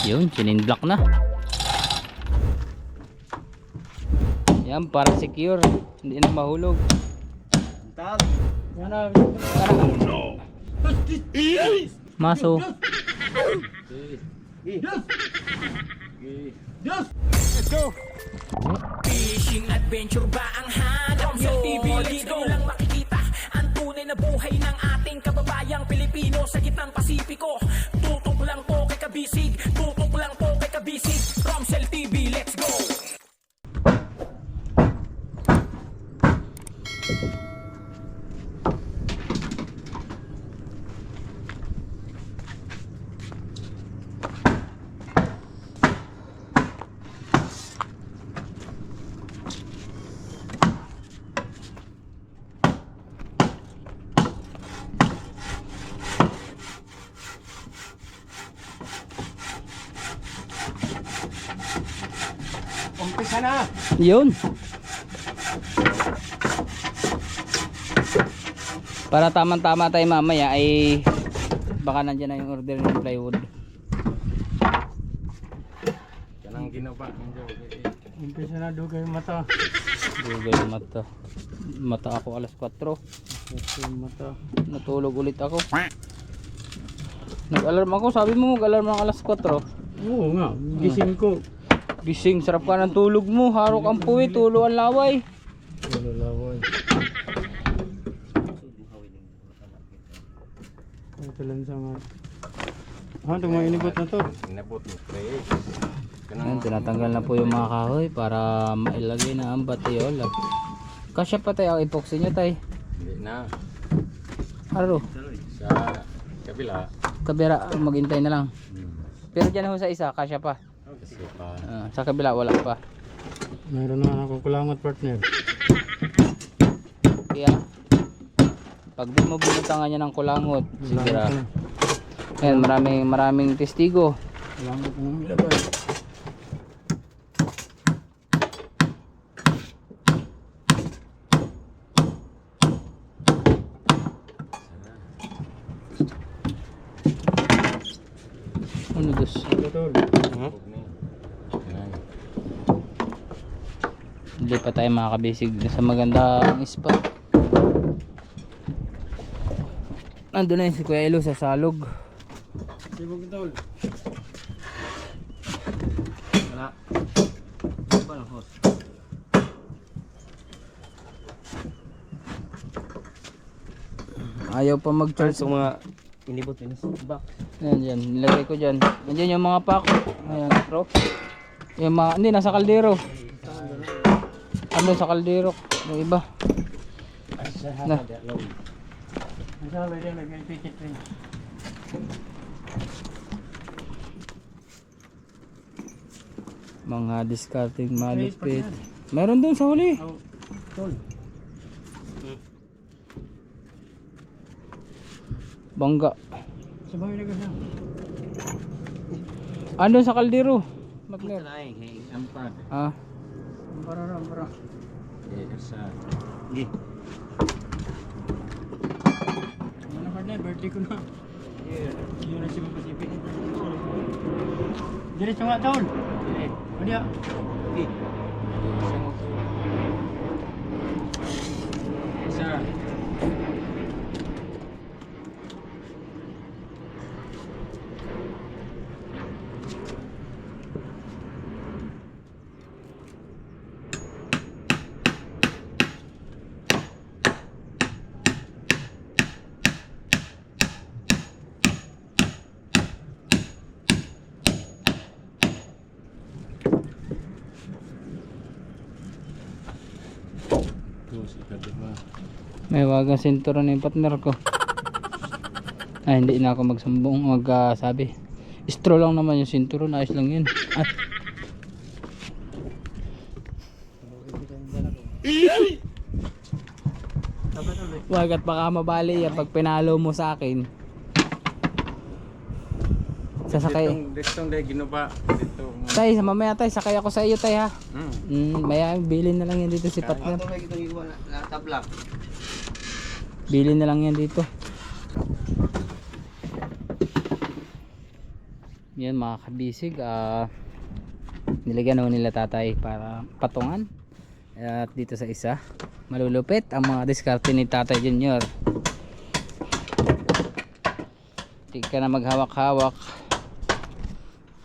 Yun, sinindlock na. Yan, para secure. Hindi na mahulog. Maso. Let's go. Fishing adventure ba ang hanap nyo? TV dito lang makikita ang tunay na buhay ng ating kababayang Pilipino sa gitnang Pasipiko. Tutok lang po kay Kabisig, tutok lang po kay Kabisig. Romsel TV, let's go! Umpisa na. Yun. Para tamang-tama tayo mamaya ay baka nandiyan na yung order ng plywood. Yan ang ginawa. Umpisa na dugay mata. Dugay yung mata. Mata ako alas 4. Mata. Natulog ulit ako. Nag-alarm ako. Sabi mo mag-alarm ng alas 4. Oo nga. Gising ko. Gising, sarap ka ng tulog mo. Harok ang puwi, tulo ang laway. Wala laway. Ito lang sa nga. Itong mga inibot na to. Inibot mo, pre. Ayan, tinatanggal na po yung mga kahoy para mailagay na ang batiola. Kasya pa tayo ang epoxy nyo tay. Hindi na. Aro, Sa kabila. kabira, maghintay na lang. Pero dyan ho sa isa, kasya pa. Kasi pa. Sa kabila wala pa. Mayroon na ako kulangot partner. Kaya pag di mo binutangan niya ng kulangot, sigura. Ayan, maraming testigo. Kulangot mo ilagay. Ano dos? Betul. Hindi pa tayo makakabisig sa magandang spot. Nandun na yun si Kuya Elo sa salog. Sibog tol. Wala. Ba na host. Ayaw pa mag-charge. So mga inibot ini box. Ayan dyan, nilagay ko dyan. Andyan yung mga pack. Ayan, bro. Yung mga, hindi, nasa kaldero. Ano sa kaldero? Yung iba. Na. Nasa lagay lagay ticket rin. Mga discarding malupit. Meron doon sa huli. Oh, tol. Bangga. Sabay lagay na. Andun sa kaldero. Magner. Ampar. Ah. Ampara. Sa. Gi. Ano ka na, birthday ko na. Yun na si Pacific. Diretso nga tol. O diya. Isa. May wagang sinturon na yung partner ko. Ay, hindi na ako magsabi. Straw lang naman yung sinturon. Ayos lang yun. Ah. Wag at baka mabali yan pag pinalo mo sa akin. Sasakay. Ditong dahil ginuba. Dito. Tay, mamaya tay, sakay ako sa iyo tay ha. Maya bilhin na lang yan dito si partner. Bilhin na lang yan dito. Yan mga kabisig, nilagyan ho nila tatay para patungan. At dito sa isa, malulupit ang mga diskarte ni Tatay Junior. Hindi ka na maghawak-hawak,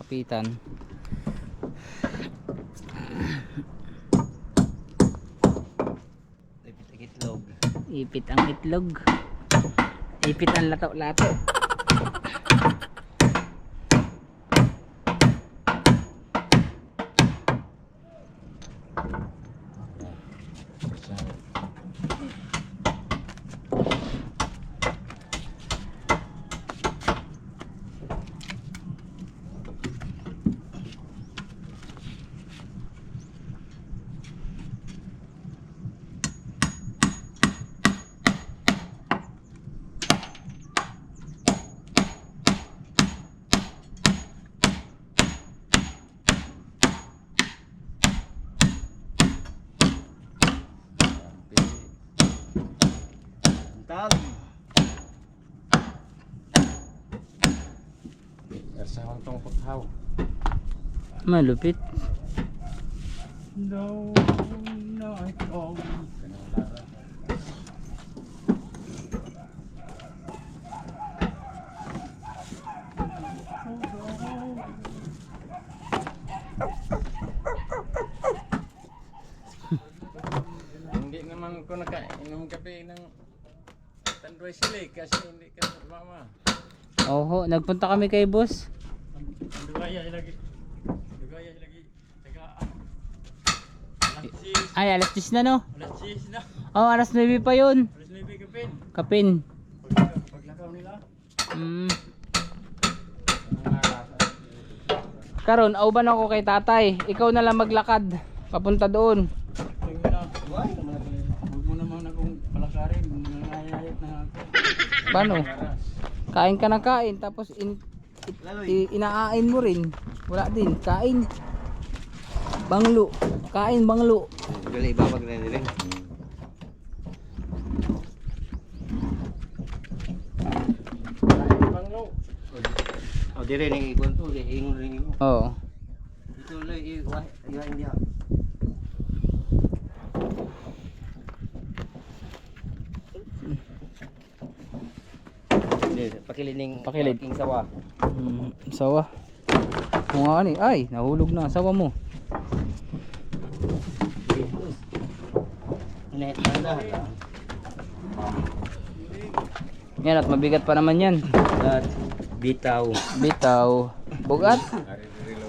kapitan. Ipit ang itlog, ipit ang lato-lato. Malupit. No, no, I call. Hindi naman ko nakainom kape ng Tanduay Sili kasi hindi ka mama. Oho, nagpunta kami kay boss. Dugaya lagi. Tagaan. Ay, alas 10 na no? Alas 10 na. Oh, alas 9 pa yun. Alas 9 kapin. Kapin. Paglakaw nila. Karon, auban ako kay tatay. Ikaw na lang maglakad papunta doon. Huwag mo naman akong palakarin. Nangyayayat na ako. Paano? Kain ka na kain tapos inaain mo rin. Wala din, kain. Banglo, kain banglo. Dali ibabag na nila. Banglo. Oh, dire ni ikon to, ingon rin mo. Oo. Ito lang hindi. Pakilining Pakilid. king sawa. Sawa. Kung nga ni, ay, nahulog na sawa mo. Net na. Yan at mabigat pa naman yan. At bitaw. Bitaw. Bugat.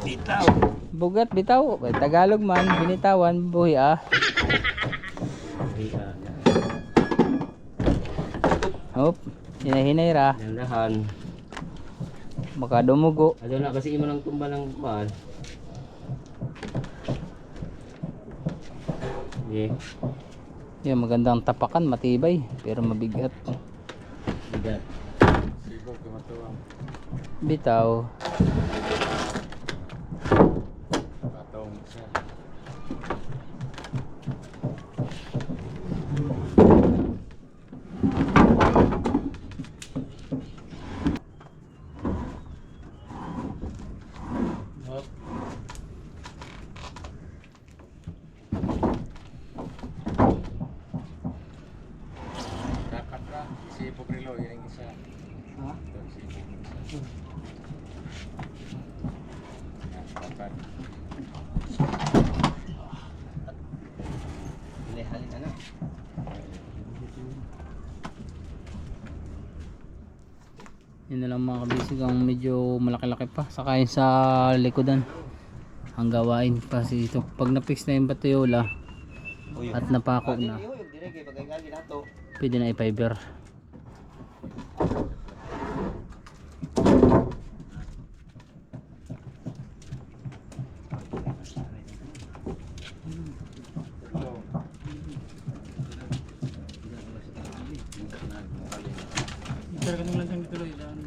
Bitaw. Bugat, bitaw. Ay, Tagalog man, binitawan, buhi ah. Hop, hinahinay ra. Dandahan. Baka dumugo. Ado na kasi imo nang tumbal ng ban. Yeah. Yan, magandang tapakan, matibay, pero mabigat. Bigat. Sigog kumatuwang. Bitaw. Patong siya. Dapat ra si Pobrilo yang isa. Ha? Si Pobrilo. Dapat. Halin na. Yun na lang mga kabisig ang medyo malaki-laki pa. Saka yun sa likodan. Ang gawain pa ito. Pag na-fix na yung batayola at napako na, Dire kay bagay nato. pwede na i-fiber. Pero kanang lansang dituloy dan.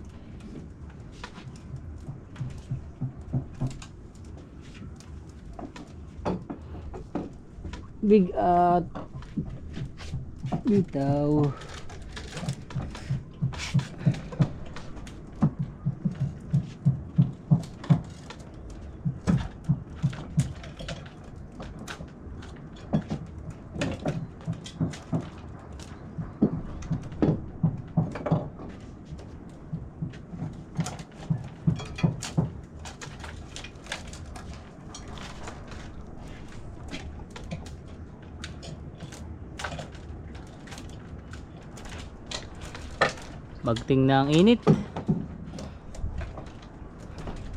Big at bitaw. Bagting na ang init.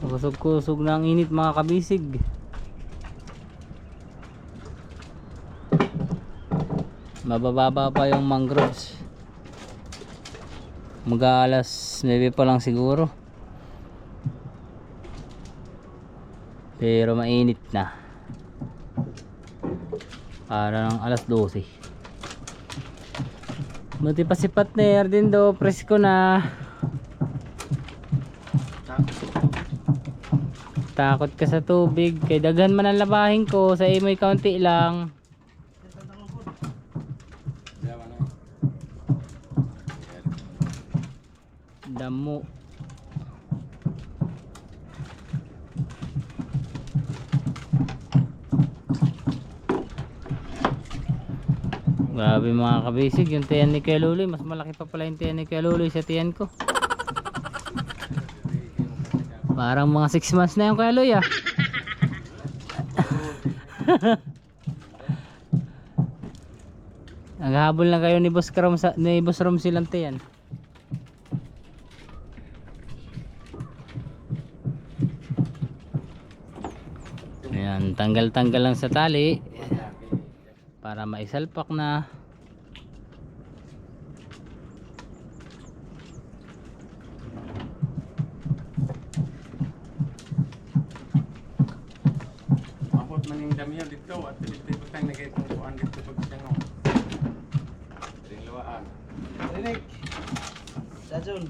Kusog-kusog na ang init mga kabisig. Mabababa pa yung mangroves. Mag-aalas 9 pa lang siguro. Pero mainit na. Para ng alas 12. Buti pa si partner din do, presko na. Takot ka sa tubig. Kay daghan man ang labahin ko. Sa imoy kaunti lang. Damo. Grabe mga kabisig, yung tiyan ni Kuya Luloy, mas malaki pa pala yung tiyan ni Kuya Luloy sa tiyan ko. Parang mga 6 months na yung Kuya Luloy ah. Naghahabol lang kayo ni Boss Rom silang tiyan. Ayan, tanggal-tanggal lang sa tali para maisalpak na. Abot man yung damihan dito at dito tayong nagkikungkuhan dito pag siyang rinluwaan. Rinig. Sazon.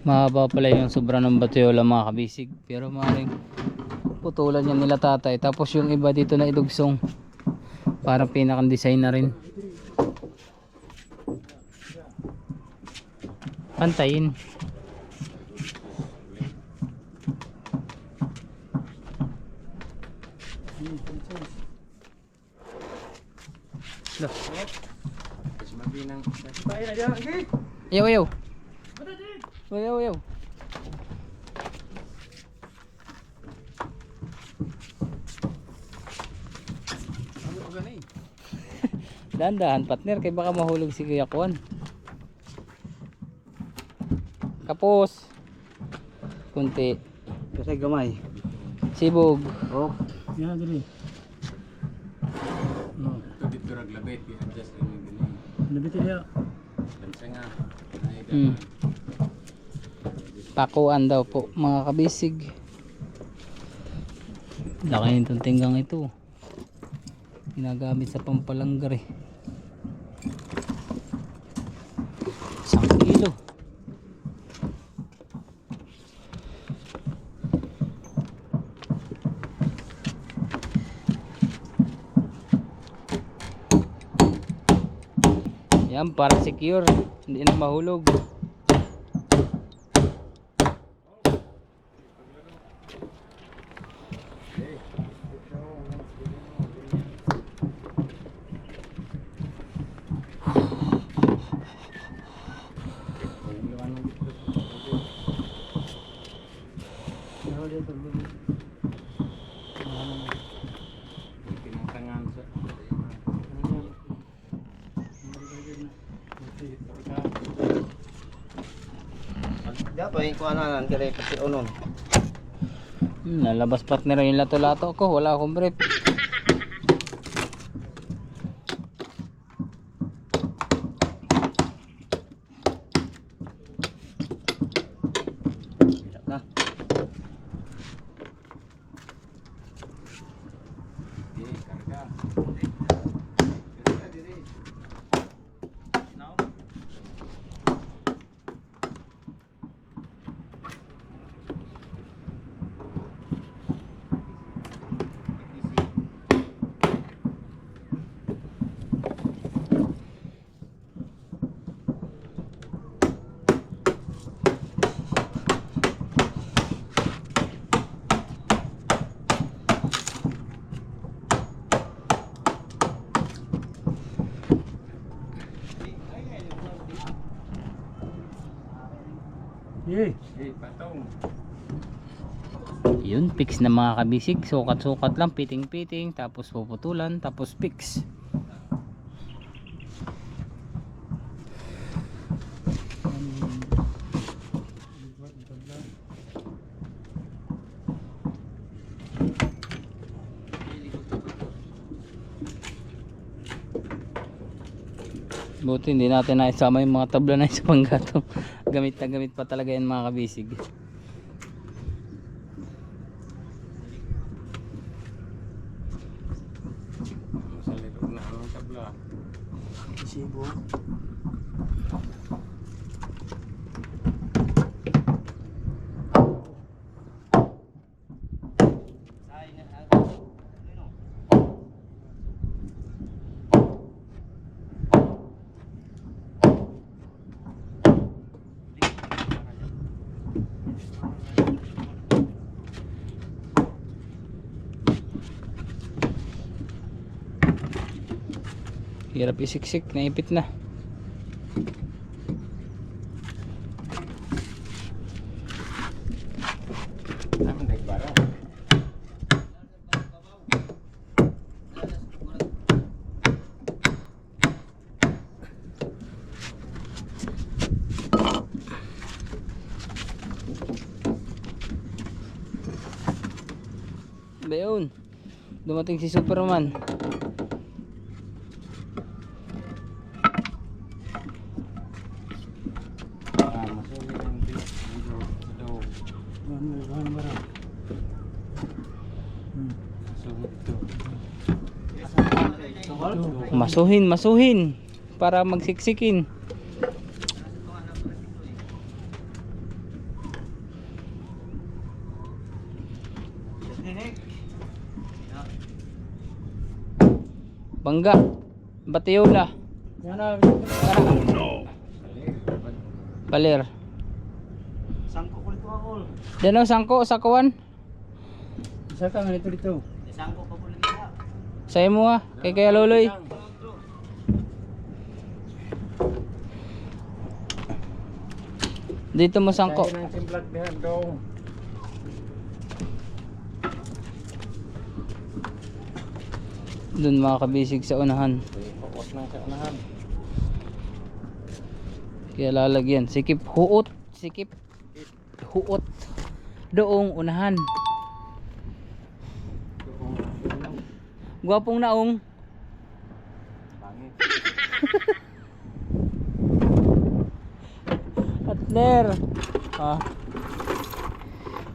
Mahaba pala yung sobra ng batyola mga kabisig, pero maaaring putulan yan nila tatay. Tapos yung iba dito na idugsong, parang pinakang design na rin. Pantayin. Kasi mabinang Ayaw, ayaw. Ayaw, ayaw. Dahan-dahan partner, kay baka mahulog si Kuya Kuan. Kapos. Kunti. Kasi gamay. Sibog. Oh. Yan dili. No, dito raglabit i-adjust ini gini. Labit dia. Lansa nga. Pakuan daw po mga kabisig. Laki nitong tinggang ito. Ginagamit sa pampalanggar eh. 1 kilo. Yan para secure, hindi na mahulog. Dapat yung kuhanan kaya kasi unon. Nalabas partner yung lato-lato ko, wala akong brief. Na. Eh, pato. Yun, fix na mga kabisig. Sukat-sukat lang, piting-piting, tapos puputulan, tapos fix. Buti hindi natin naisama yung mga tabla na sa panggatong. Gamit na gamit pa talaga yan mga kabisig. Sa likod na ang tabla. Sibo. Hirap isiksik, naipit na. Ang nagbara. Bayon, dumating si Superman. Masulit ang dito sa loob. Masulit to. Masuhin para magsiksikin. Bangga, Batiola. Palir. Sangko ko dito ako. Dano sangko sa kawan. Isa ka nga dito. Sangko ko pala dito. Saya mo kay kaya loloy. Dito mo sangko. Kaya ng simplak dihan daw. Doon mga kabisig sa unahan. Focus lang sa unahan. Kaya lalagyan. Sikip huot. Sikip huot. Doong unahan. Gwapong naong. Pangit. Atler.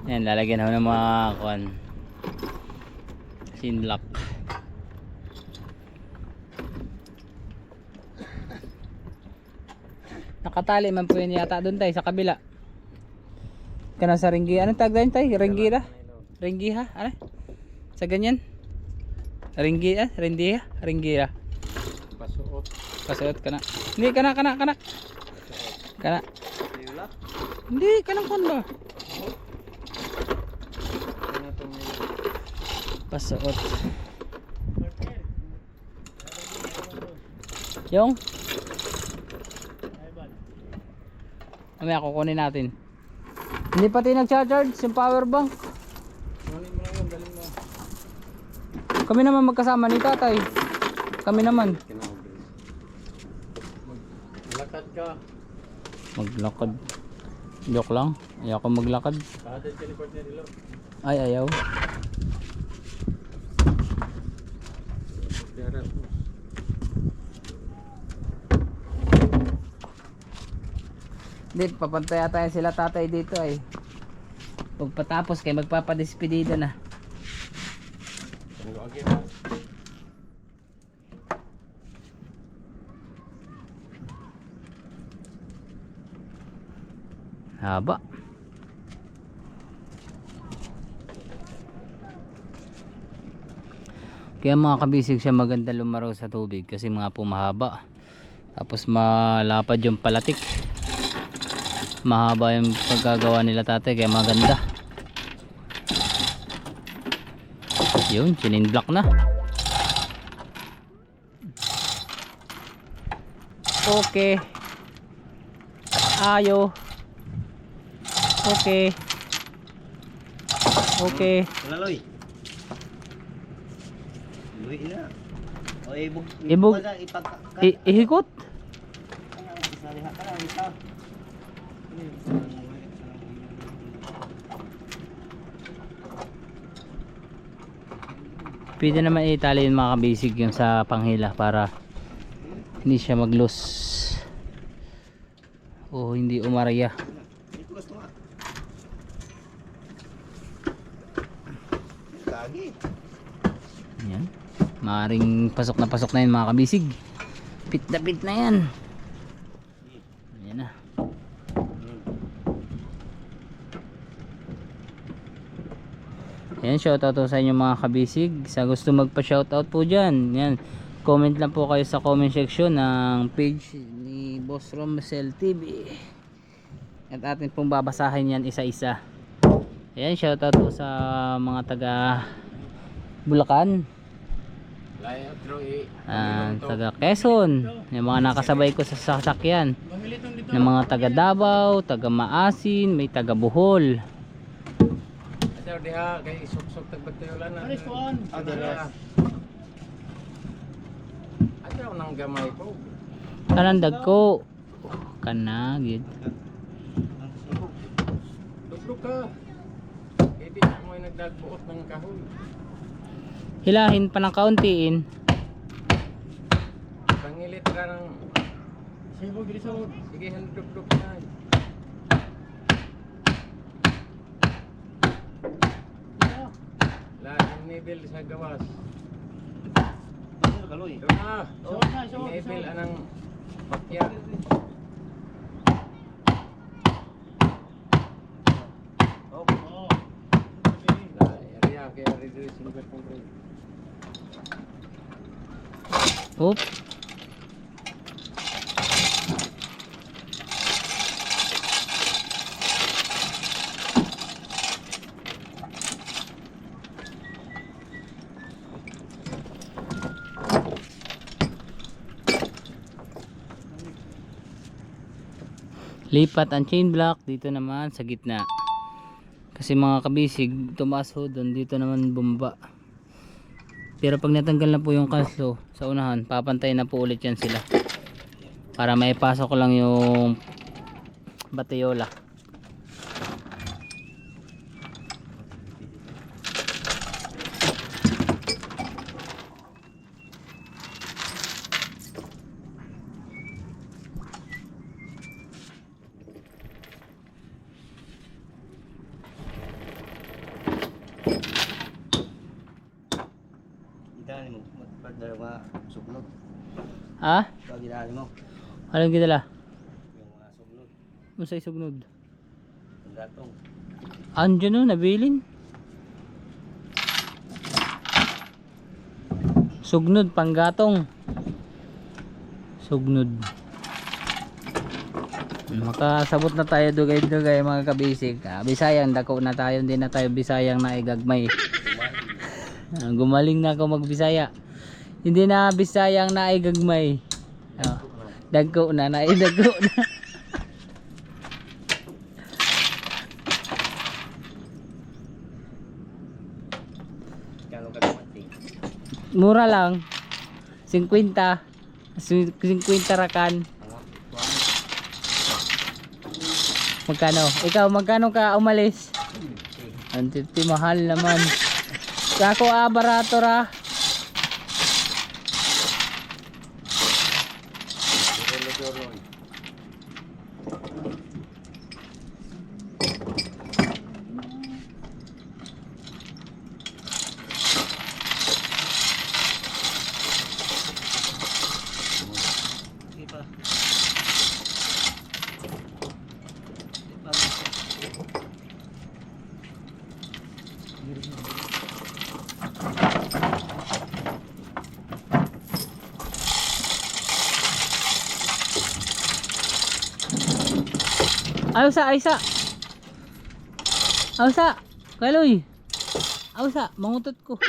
Yan, lalagyan ako ng mga kuan. Sinlock. Nakatali man po yun yata doon tayo sa kabila. Kana sa ringgi. Anong tag doon tayo? Ringgira? Ringgiha? Ano? Sa ganyan? Ringgi Ringgiha? Ringgira. Pasuot. Pasuot ka na. Hindi, kana. Kana. Hindi, kanang kon ba? Ano itong Pasuot. Yung? Mamaya kukunin natin. Hindi pati nag-charge yung power bank. Kunin mo lang yun, galing mo. Kami naman magkasama ni tatay. Kami naman. Lakad ka. Maglakad. Joke lang. Ayaw ko maglakad. Kada teleport niya dilo. Ay, ayaw. Darat mo. Hindi, papantay tayo sila tatay dito ay. Pagpatapos kay magpapadespedida na. Ano agi mo? Haba. Kaya mga kabisig siya maganda lumaro sa tubig kasi mga pumahaba. Tapos malapad yung palatik. Mahaba yung pagkagawa nila tatay kaya maganda. Yun, sinindlock na. Okay. Ayo. Okay. Okay. Laloy. Luwi na. O ibog. Ibog. Ihikot. Saliha ka lang ito. Pwede naman itali yung mga kabisig yung sa panghila para hindi siya mag-loose o hindi umaraya. Ito gusto nga. Lagi. Yan. Maaring pasok na yun mga kabisig. Pit na yan. Yan na. Yan, shoutout po sa inyo mga kabisig. Sa gusto magpa-shoutout po dyan, yan, comment lang po kayo sa comment section ng page ni Boss Romsel TV. At atin pong babasahin yan isa-isa. Yan, shoutout po sa mga taga Bulacan, taga Quezon, yung mga nakasabay ko sa sasakyan, ng mga taga Davao, taga Maasin, may taga Bohol. Ayaw diha kay isok-sok tagbatayolan na. Ayaw nang gamay ko. Kanandag ko kanagid. Duglog ka. Hindi na mo nagdagbuot ng kahoy. Hilahin pa ng kauntiin. Pangilit ka ng sibog lisod. Sige, handog-dog na. Lahat nibil sa gawas. Kaloy. Nibil anang pakya. Area kaya rin single concrete. Oop. Lipat ang chain block dito naman sa gitna. Kasi mga kabisig, tumaas ho doon, dito naman bumaba. Pero pag natanggal na po yung kaslo sa unahan, papantayin na po ulit yan sila. Para maipasok ko lang yung batayola. Idali mo. Magpadala sugnod. Ha? Pag idali mo. Anong gidala? Yung mga sugnod. Masay sugnod. Ang gatong. Andiyan o, nabilin. Sugnod, panggatong. Sugnod. Makasabot na tayo dugay-dugay mga kabisig. Bisayang, dako na tayo, hindi na tayo Bisayang na igagmay. Gumaling na ako magbisaya. Hindi na Bisayang na igagmay. Dagko na, naidagko na. Kano ka dumating? Mura lang. 50 rakan. Magkano? Ikaw, magkano ka umalis? 150, mahal naman. Kako barato ra. Ausa, Aisa. Ausa, kaloy. Ausa, mangutot ko.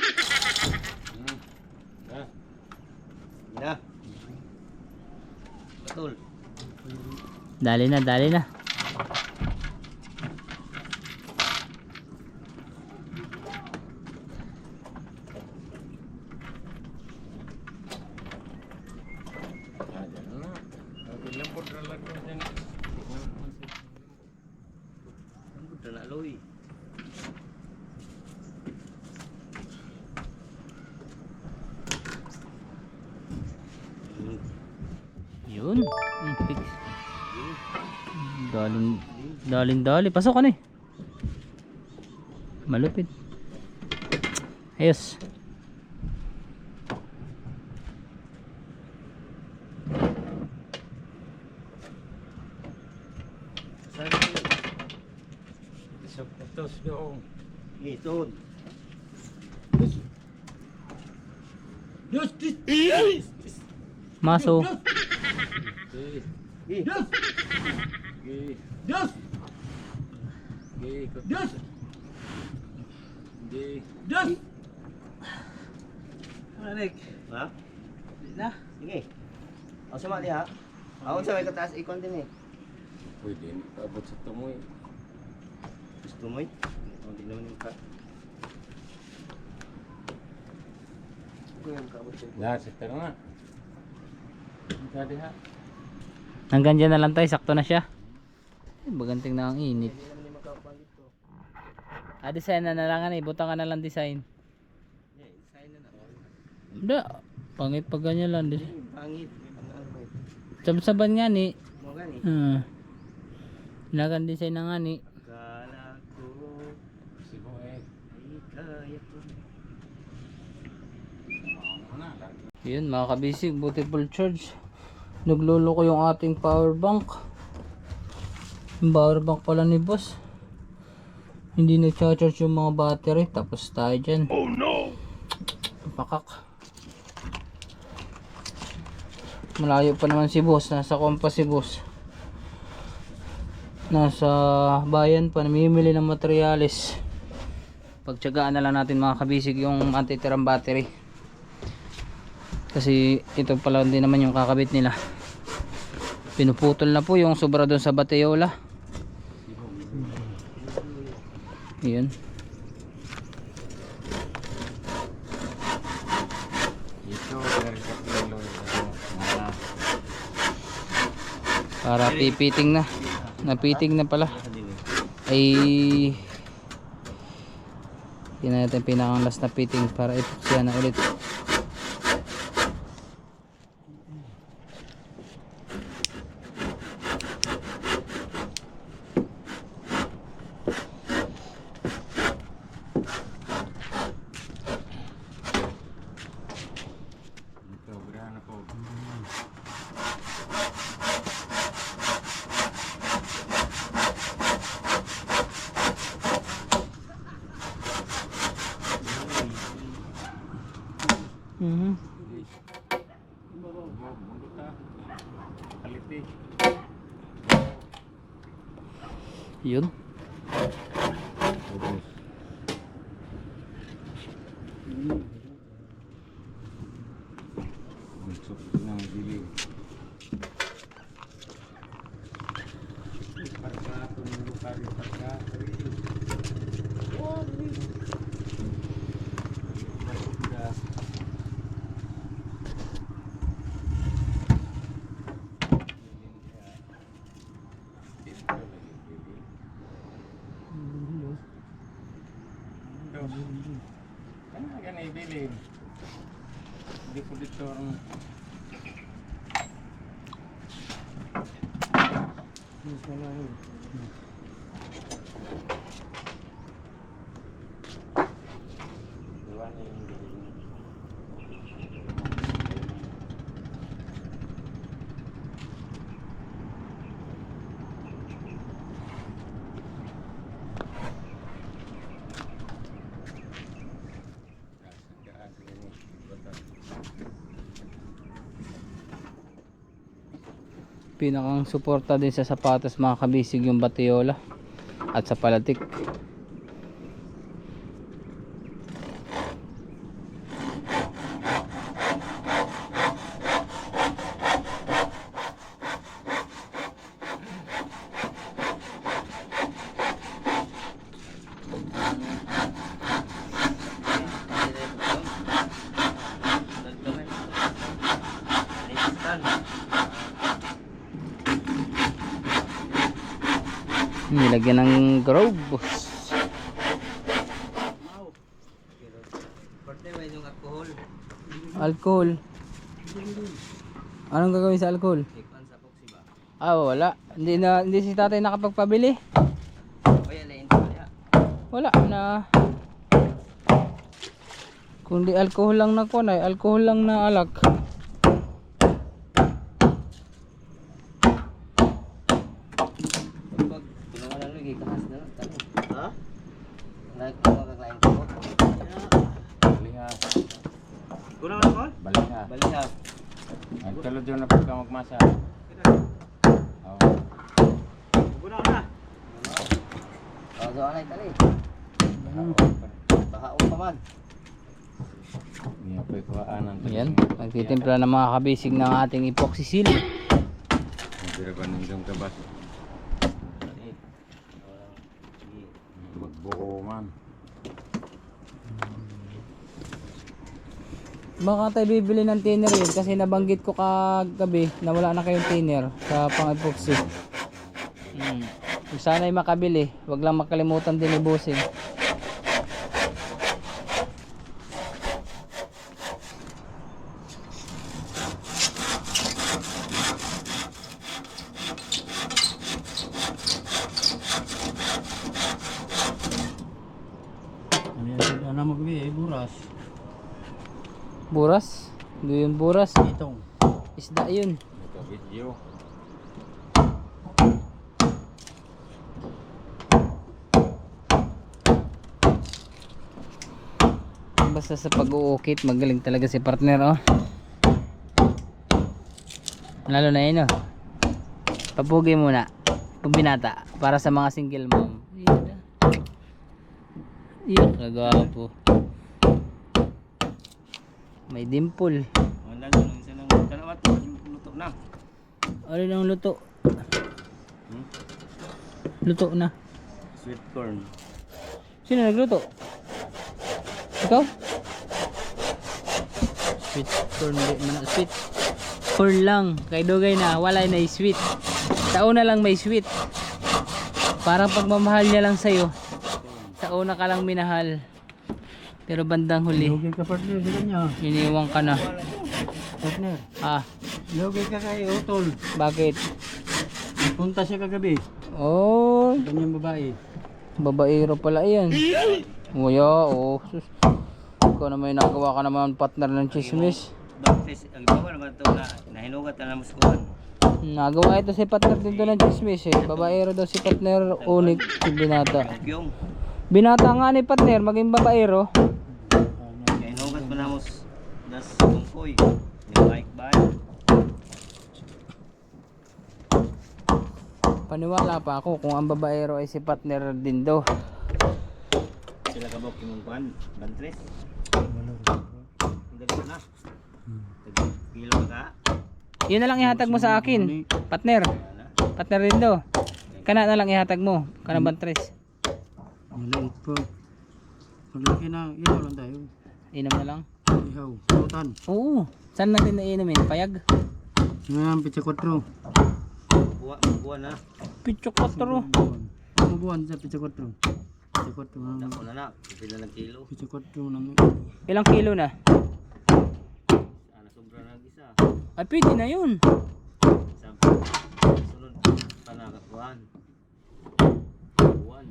Na. Betul. Dali na, dali na. Uy. Yun. Fix. Dali. Pasok ka na eh. Malupit. Ayos. Sapatos doon. Ito. Maso. Eh. Anik. Ha? Na. Sige. Ako sumali ha. Ako sa may kataas ikon din eh. Pwede, abot sa tumoy. Gusto mo eh? Hindi naman yung ka. Kuya, kabot siya. Lahat sa tanong nga. Tadi ha. Hanggang dyan na lang tayo. Sakto na siya. Baganting na ang init. Hindi naman yung magkakapan dito. Design na lang eh. Butang ka na lang design. Yeah, sign na na. Hindi. Pangit pag ganyan lang. Pangit. Ano ba ito? Sabsaban nga ni. Mo gani. Nagan design na nga ni. Kala ko Sibo eh. ay kaya ko. Yun mga kabisig. Beautiful charge. Naglolo ko yung ating power bank. Yung power bank pala ni boss. Hindi nag-charge yung mga battery. Tapos tayo dyan. Oh no! Pakak. Malayo pa naman si boss. Nasa kompas si boss. Nasa bayan pa. Namimili ng materyales. Pagtsagaan na lang natin mga kabisig yung antitirang battery. Kasi ito pala hindi naman yung kakabit nila. Pinuputol na po yung sobra doon sa bateyola. Yun. Ito, dari sa kilo. Para pipiting na. Napiting na pala. Ay yun na natin pinakang last na fitting para ipuksya na ulit. Ito, berana po. Kaliti. Yun. Untuk ng dilim. Pagkato ng lugar yung pagkato. Ano nga ganay bilin? Hindi ko dito ang Pinakang suporta din sa sapatos mga kabisig yung bateyola at sa palatik. Nilagyan ng grove. Alcohol. Anong gagawin sa alcohol? Ikon sa box ba? Ah, wala. Hindi si tatay nakapagpabili. O yan, lain pa kaya. Wala na. Kung di alcohol lang na kunay, alcohol lang na alak. Pag tulungan lang lagi, kahas na lang. Talo. Ha? Nagkakaklain ko. Balihas. Kurang na kon? Balihas. Balihas. Ang tulad yun na pagka magmasa. Oo. Kurang na. O, so anay tali. Bakaon pa man. Hindi pa ikuhaan ng Yan, nagtitimpla ng mga kabisig ng ating epoxy seal. Nagtira pa nindong kabas. Magbuo man. Baka tayo bibili ng thinner yun kasi nabanggit ko kagabi na wala na kayong thinner sa pang epoxy. Kung sana'y makabili, wag lang makalimutan din ibusin. Ano mo gabi, buras. Buras? Hindi yun buras. Itong. Isda yun. Ito video. Basta sa pag-uukit, magaling talaga si partner, oh. Lalo na yun, oh. Papugi muna. Pabinata. Para sa mga single mom. Yun, kagwapo. May dimple. Wala na lang isa lang. Tanawat luto na. Ano nang luto? Luto na. Sweet corn. Sino nagluto? Ikaw? Sweet corn, sweet corn lang. Kay Dugay na, wala na sweet. Sa una lang may sweet. Parang pagmamahal niya lang sa'yo. Sa una ka lang minahal. Pero bandang huli, Lugay ka partner sa kanya. iniwang ka na. Partner. Ah, Lugay ka kay Utol. bakit? Punta siya kagabi. Oh, Ganyang babae. babaero pala yan. Nguya, oh. Sus. Ikaw naman yung nagawa ka naman partner ng chismis. Bakit ang ibawa naman ito na nahinugat na muskuhan. Nagawa ito si partner dito ng chismis eh. Babaero daw si partner, unik si Binata. Yung Binata nga ni partner, maging babaero. nahinugat pa na das tungkoy. Yung bike bike. Paniwala pa ako kung ang babaero ay si partner din daw. Sila kabok yung kuhan. Bantres. Hindi na. Kilo ka. Yun na lang ihatag mo sa akin. Partner. Partner din daw. Kana na lang ihatag mo. Kana bantres. Maliit po. Paglaki na, ihaw lang tayo. Inom na lang. Ihaw. Putan. Oo. Saan natin nainumin? Payag? Ngayon, pitsa 4. Buwan na. Pitso 4. Buwan sa pitsa 4. Pitsa 4 na. Ako na na. Pila ng kilo. Pitsa 4 lang. Ilang kilo na? Ana sobra na isa. Ay pwede na yun. Sunod pa na buwan. Buwan.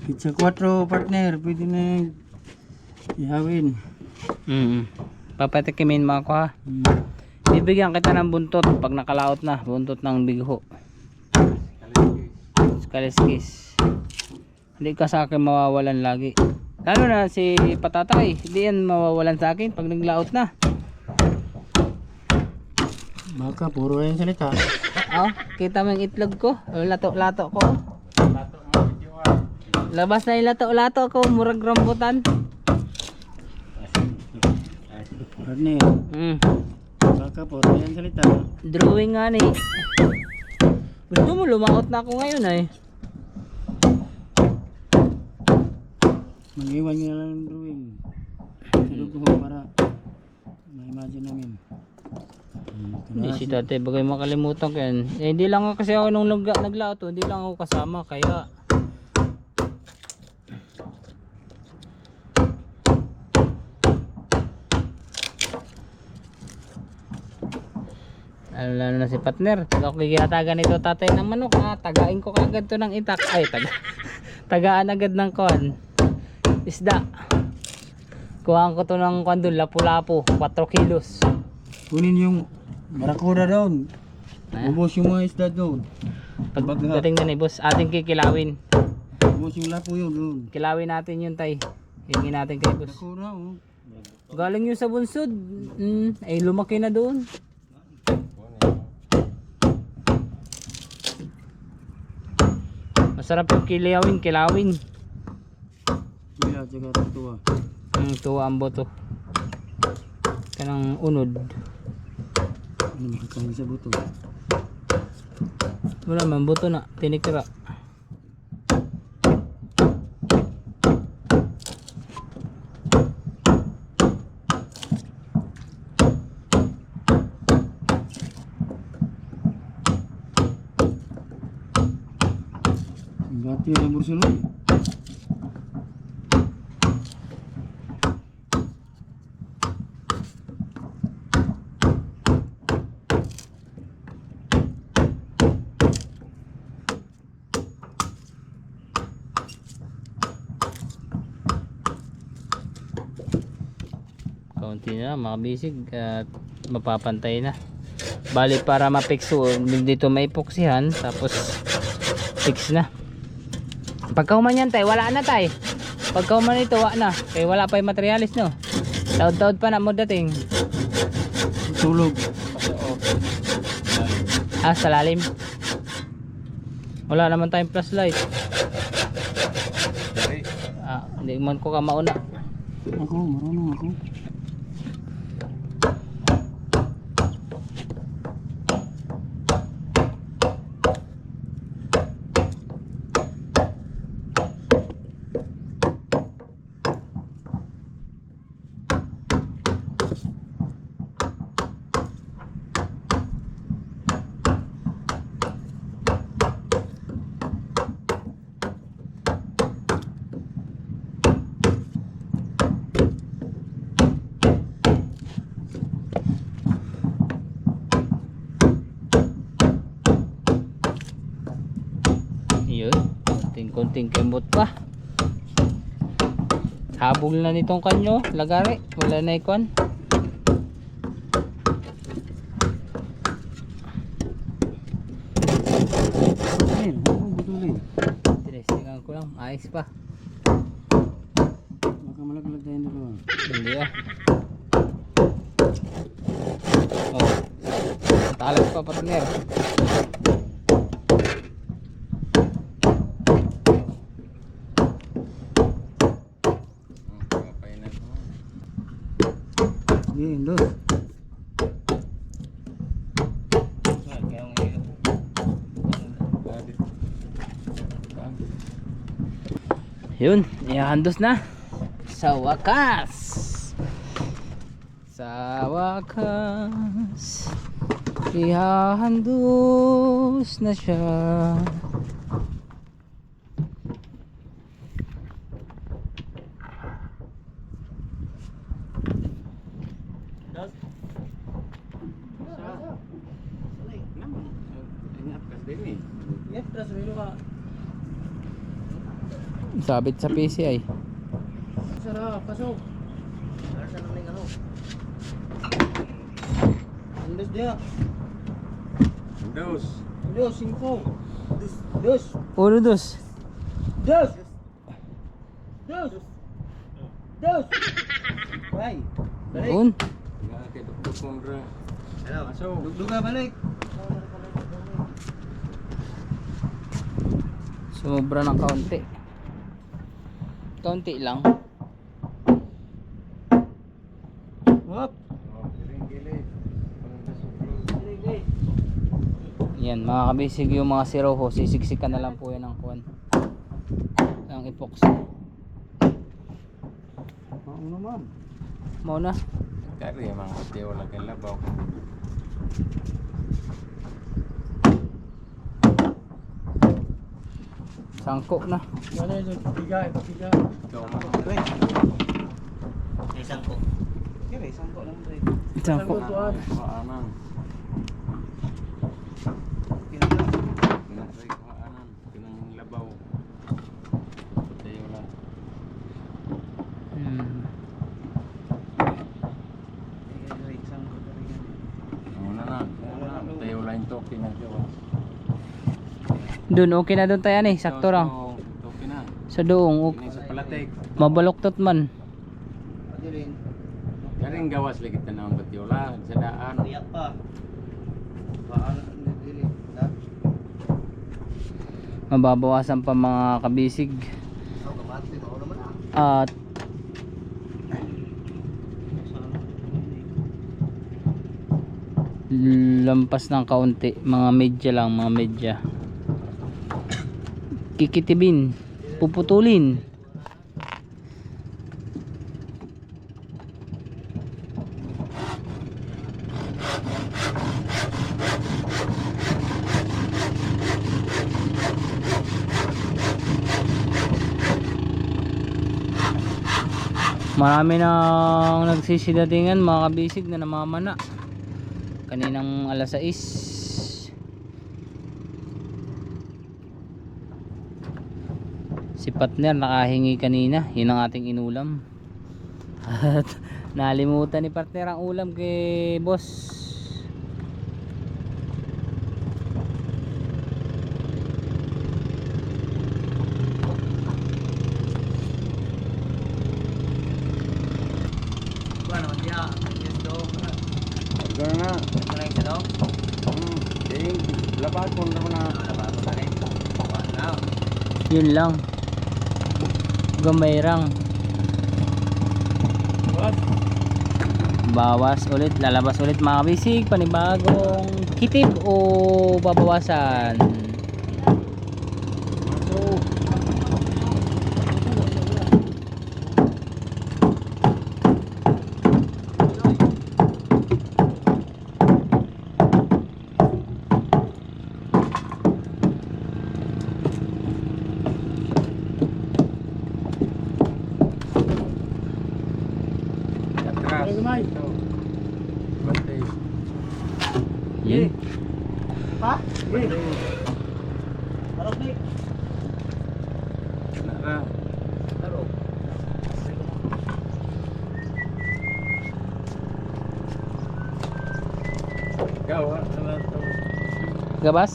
Pizza 4 partner, pwede na ihawin. Papatikimin mo ako ha. Bibigyan kita ng buntot pag nakalaot na. Buntot ng bigho. Kaliskis. Hindi ka sa akin mawawalan lagi. Lalo na si Patatay, hindi yan mawawalan sa akin pag naglaot na. Baka puro yan salita. Oh, kita mo yung itlog ko, lato-lato ko. Lato mo video ha. Labas na yung lato-lato ko, murag rambutan. Partner, baka puro yan salita. Drawing nga ni. Gusto mo lumaot na ako ngayon eh. Mag-iwan nyo na lang ng drawing. Tulog ko para ma-imagine namin. Hindi si tatay bagay makalimutan ko yan. Eh, hindi lang ako kasi ako nung naglaot, hindi lang ako kasama kaya lalo na si partner. Pag ako kikatagan nito tatay ng manok, tagain ko kagad to ng itak. Ay, tagaan agad ng kon. Isda. Kuhaan ko to ng kon doon, lapu-lapu, 4 kilos. Kunin yung barakuda doon. Ubos yung mga isda doon. Pagdating na ni boss, ating kikilawin. Ubos yung lapo yun doon. Kilawin natin yun tay. Hingin natin kay boss. Barakuda oh. Galing yun sa bunsod. Ay lumaki na doon. Masarap yung kilawin. Kaya tsaka tuwa. Tuwa ang boto. Kanang unod. Ano makakain sa buto? Wala man, buto na. Tinikira. Bati ang bursunod. Kaunti na mga bisig at mapapantay na. Bali para mapikso dito may epoksihan tapos fix na. Pagkauman yan tay, wala na tay. Pagkauman ito wala na. Kaya wala pa yung materialis no. Taod-taod pa na mo dating. Tulog. Sa lalim. Wala naman tayong flashlight. Hindi man ko ka mauna. Ako, marunong ako. Konting kembot pa. Habol na nitong kanyo, lagari. Wala na ikon. Ayun, ako butulin. Tinestingan ko lang, ayos pa. Baka malaglag tayo dalawa. Hindi ah. Oh. Talas pa partner. Sige, dos. Yun, ihahandos na. Sa wakas. Sa wakas. Ihahandos na siya. Sabit sa PCI. Sarap, pasok. Saan naman yung ano? Andos dia. Dos. Dos, 5. Dos. Uno dos. Dos. Why? Doon. Nga kay Dukduk kong dra. Aso. Dugdug ka balik. Sumobra ng kaunti. Kaunti lang. Hop. Oh, gilid. Yan, mga kabisig, yung mga siroho, sisiksikan na lang po yan ng kuwan. Ang epoxy. Ano naman? Mauna. Kari mang pati wala kay labaw. Sangko na. Ano yun? Tiga. Ikaw man. Isang ko. Kaya isang ko lang tayo. Sangko. Maanan. Pinasay ko maanan. Pinang labaw. Pati wala. Isang ko talaga. Una na. Pati wala yung toki na siya. Doon, okay na doon tayo eh. Sakto lang. Toki na. Sa doong, Kini sa palatik. mabaluktot man. Pati rin. Karing gawas lagi tanawang batiola sa daan. Tiyak pa. Paano nagdili? Mababawasan pa mga kabisig. Ako kapatid. Ako naman ah. At lampas ng kaunti. Mga medya lang, mga medya. Kikitibin. Puputulin. Marami nang nagsisidatingan mga kabisig na namamana kaninang alas 6. Si partner nakahingi kanina, yun ang ating inulam. At nalimutan ni partner ang ulam kay boss. Ikaw na. Ano? Ding, labad ko naman na. Yun lang. Gamayrang. Bawas ulit, lalabas ulit mga kabisig. Panibagong kitib o babawasan. Bantay. Yun. Pa? Harap ni. Nara. Harap. Gawa na to. Gabas?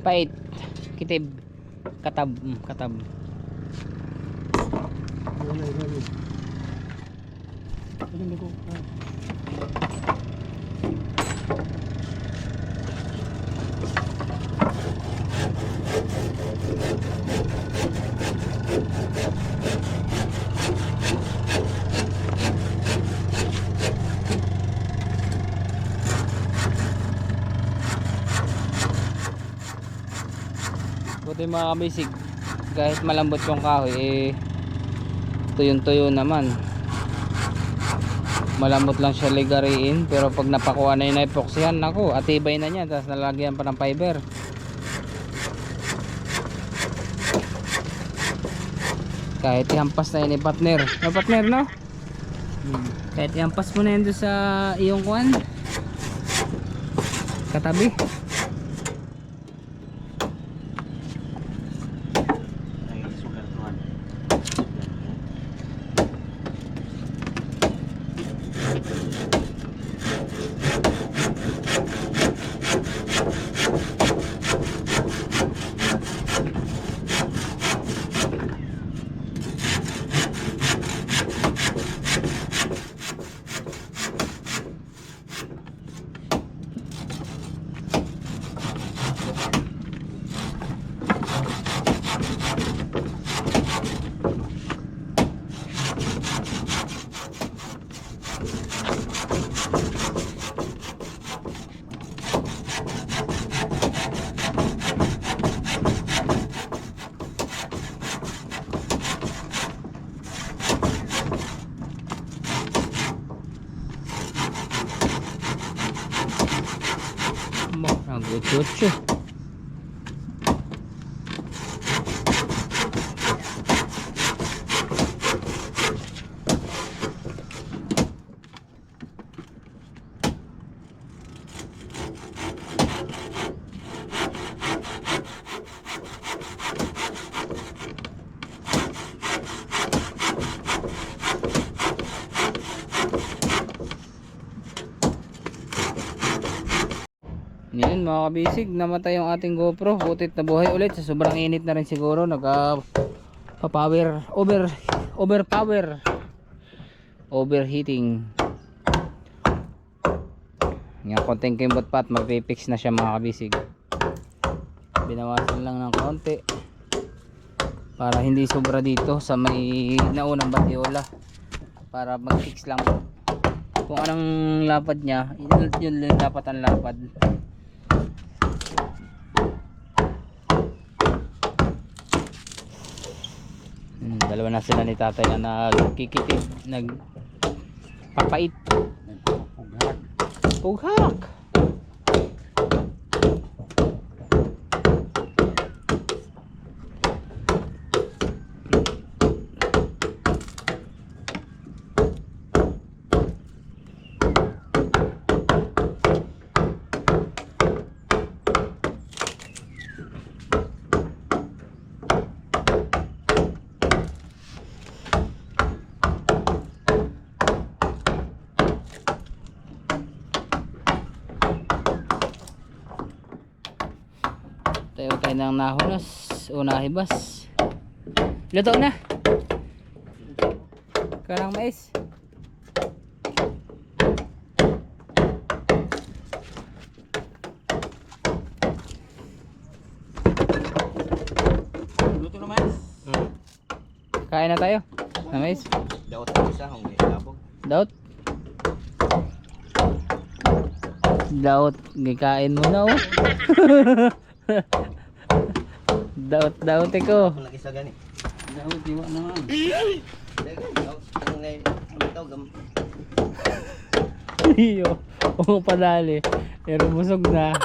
Pait. Kitib. Katab. Katab. Buti mga kabisig, kahit malambot yung kahoy eh tuyong-tuyo naman. Malambot lang siya ligariin, pero pag napakuha na yung epoxyhan, naku, atibay na niya, tapos nalagyan pa ng fiber. Kahit ihampas na yun ni partner. No partner, no? Kahit ihampas mo na yun doon sa iyong kuwan katabi. 18. Ngayon mga kabisig, namatay yung ating GoPro. Butit na buhay ulit sa sobrang init na rin siguro. Overheating. Yung konting kimbot pat, mapipix na siya mga kabisig. Binawasan lang ng konti para hindi sobra dito sa may naunang batiola, para mag-fix lang kung anong lapad niya. Yun lang dapat ang lapad. Dalawa na sila ni tatay na nagkikitid, nagpapait, pughak. Tayo ng nahunas o nahibas. Luto na. Karang mais. Luto na mais. Kain na tayo. Na mais. Daot ko isa kung may labog. Daot. Daot, gikain mo na oh. Daot ko. Kung lagi sa gani. Daot, di ba naman? Daot, ang ngay, ikaw gam. Iyo. Oo padali. Pero busog na.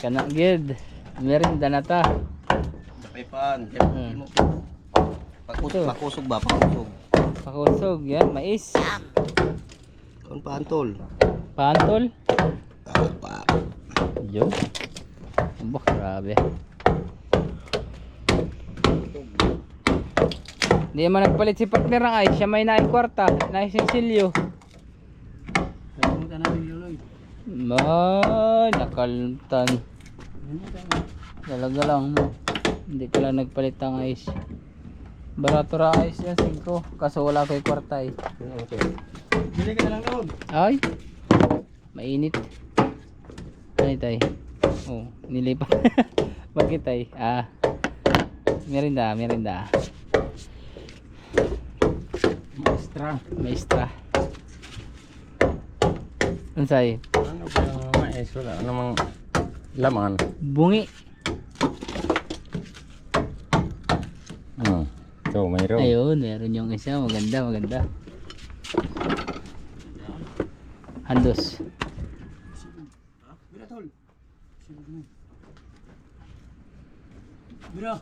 Kana gid. Merinda na ta. Sapay pan. Hmm. Pakusog ba? Pakusog. Pakusog yan, mais. Kung pantol. Pantol. Pa. Yo. Bah, grabe. Hindi naman nagpalit si partner ng ice. Siya may naikwarta. Naisinsilyo. Kalimutan natin yung Lloyd. Ay, nakaltan. Talaga lang mo. Hindi pala nagpalit ng ice. Barato ra ice yan 5. Kaso wala ko'y kwarta eh. Okay. Bili ka na lang doon. Ay, mainit. Ay tay. Oh, nilipat. Bakit tay? Merinda. Maestra. Unsay? Ano ba yung mais? Wala namang laman. Bungi. So, mayroon. Ayun, meron yung isa. Maganda. Handos. Bira tol. Bira.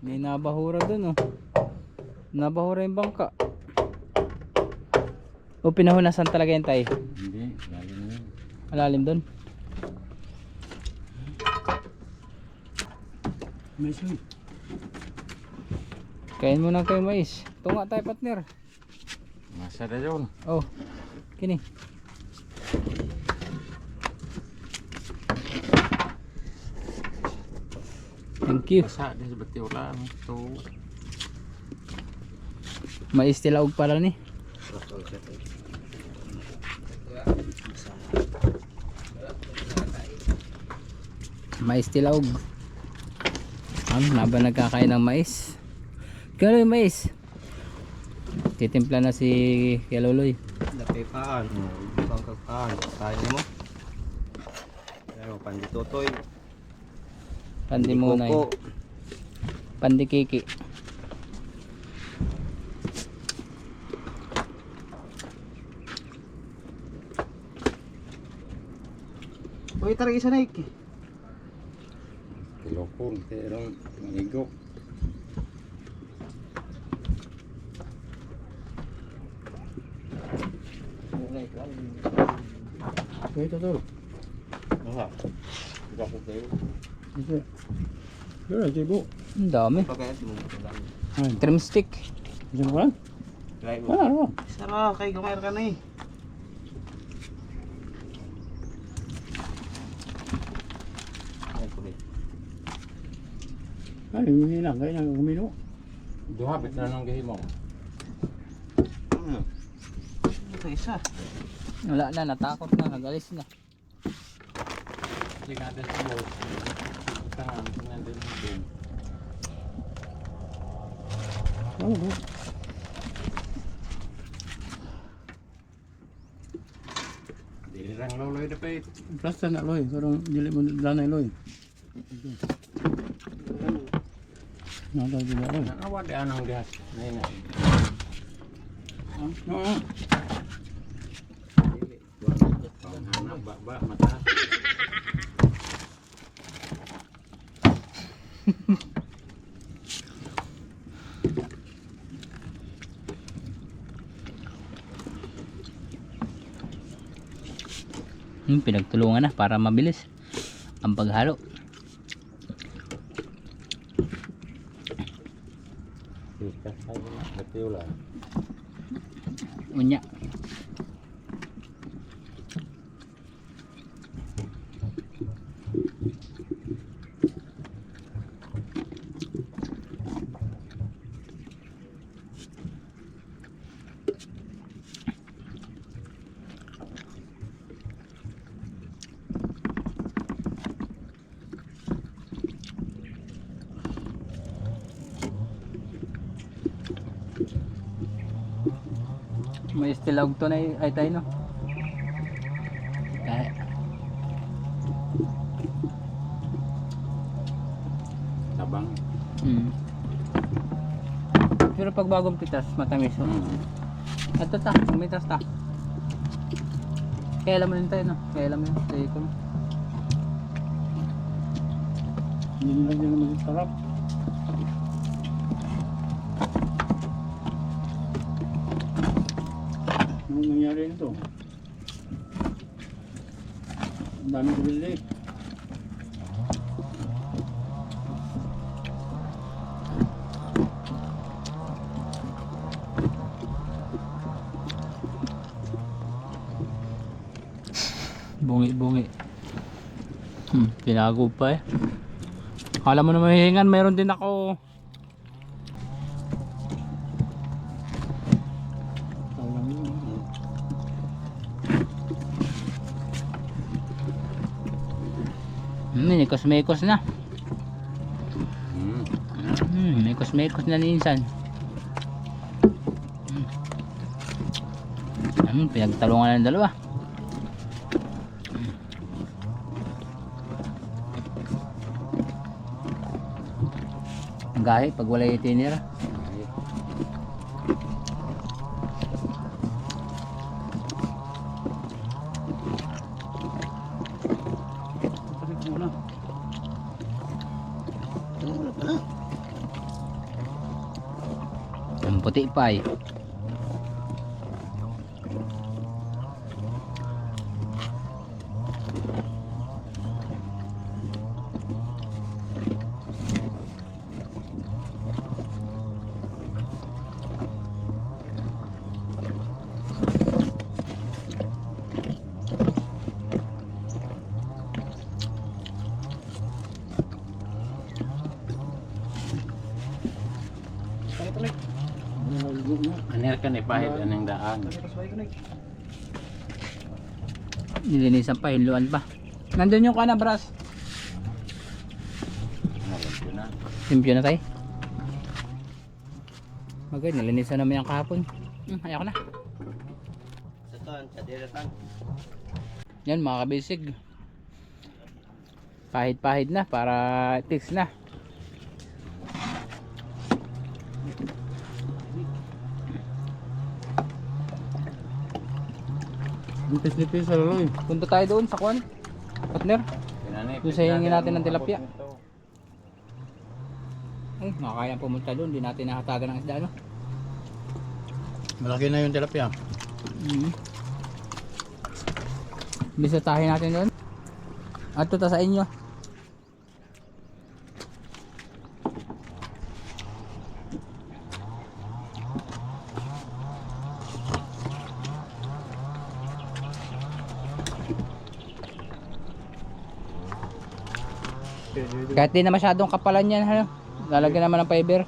May nabahura dun oh. Nabahura yung bangka. O pinahunasan talaga yan tay? Hindi, lalim yun. Malalim dun? Mais yun. Kain muna kayo mais. Tunga tayo partner. Masada yun. Oh, kini. Thank you. Basa din sa batiola. Ito. Mais tilaog pala ni. Mais tilaog. Naba nagkakain ng mais. Kaya yung mais. Titimpla na si Kialoloy. Dapay paan. Ibang kagpaan. Kain mo. Pero panditotoy. Pandi muna yun. Pandi kiki. Uy, tara isa na ik. Kilokon. Pero manigo. Uy, ito to. Aha. Ikaw ko kayo. Ito. Pero tibo. Ang dami. Pagkaya mo lang. Trim stick. Isa mo lang? Try mo. Ano? Sara, kay gamay ka na eh. Ay, hindi lang. Kaya nang kumino. Duhabit na nang gahimo. Ito isa. Wala na, natakot na, nagalis na. Ligada sa mo. Tangan, nandun din. Ano ba? Dilirang loloy na pa ito. Plasta na loy. Karong dili mo danay loy. Nada dili loy. Awa di anong gas. Nina. Oo. Hanap ba mata. Pinagtulungan na para mabilis ang paghalo. Ika tayo na. Batiola. Unya. May istilawag to na ay tayo no. Ay. Tabang. Pero pag bagong pitas, matamis. Oh. Ito ta, umitas ta. Kaya alam mo rin tayo no. Kaya alam mo yun. Tayo ko. Hindi lang din naman sarap. Ano nangyari nito? Ang dami ko bili. Bungi-bungi. Pinago pa eh. Akala mo na mahihingan, meron din ako. Tawang yun. Mekos-mekos na. Mekos-mekos na minsan. Pinagtalungan ng dalawa. Ang gahi pag wala yung tinira. Tarik mo na. Wala pa na. Ang puti pa eh. Anir ka ni pahit anong daan. Nilinisan pa, hiluan pa. Nandun yung kana, bras. Nalagyo na. Limpyo na tayo. Okay, nilinisan namin yung kahapon. Ayaw ko na. Yan mga kabisig. Pahid-pahid na para tiks na. Lipis-lipis sa laloy. Punta tayo doon sa kwan. Partner. Doon sa hingin natin ng tilapia. Ay, makakaya pumunta doon. Hindi natin nakatagan ng isda, no? Malaki na yung tilapia. Bisitahin natin doon. At ito sa inyo. Kahit di na masyadong kapalan yan, ha? Lalagyan naman ng fiber.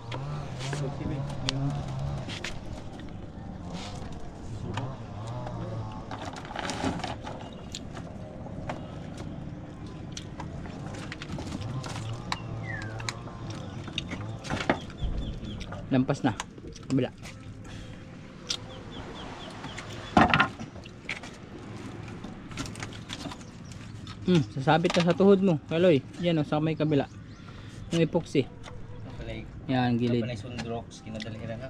Lampas na. Kabila. Sasabit na sa tuhod mo. Kaloy. Yan o, sa may kabila. Yung epoxy. Yan, gilid. Sunrox, kinadalira nga.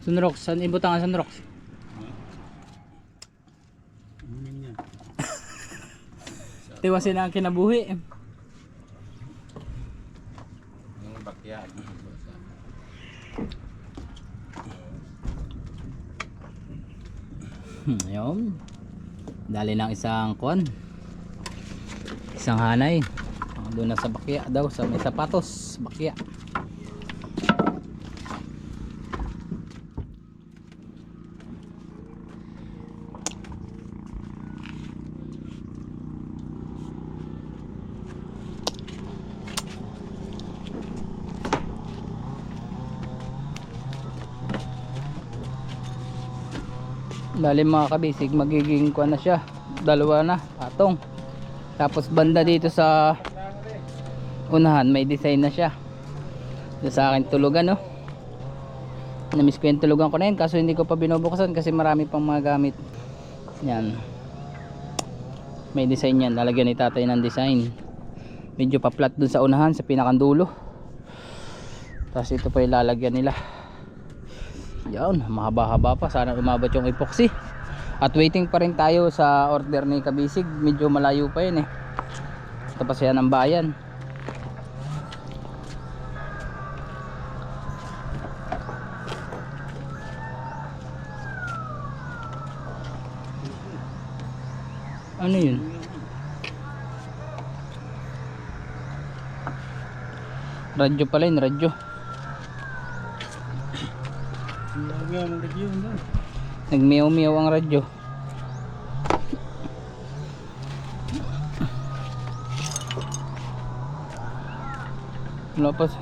Sunrox. Saan ibutang ang sunrox? Tiwasin na ang kinabuhi. Yung backyard. Ayun. Dali ng isang kwan. Isang hanay. Doon na sa bakya daw, sa may sapatos. Bakya. Lalim mga kabisig, magiging kuha na siya, dalawa na patong. Tapos banda dito sa unahan may design na siya. Ito sa akin tulugan, no. Namiss ko yung tulugan ko na yun, kaso hindi ko pa binubuksan kasi marami pang mga gamit. Yan, may design yan, lalagyan ni tatay ng design. Medyo pa flat dun sa unahan, sa pinakandulo. Tapos ito pa yung lalagyan nila. Yan, mahaba-haba pa. Sana umabot yung epoxy. At waiting pa rin tayo sa order ni Kabisig. Medyo malayo pa yun eh. Ito pa siya ng bayan. Ano yun? Radyo pala yun, radyo. Nagmeow-meow ang radyo. Lapos.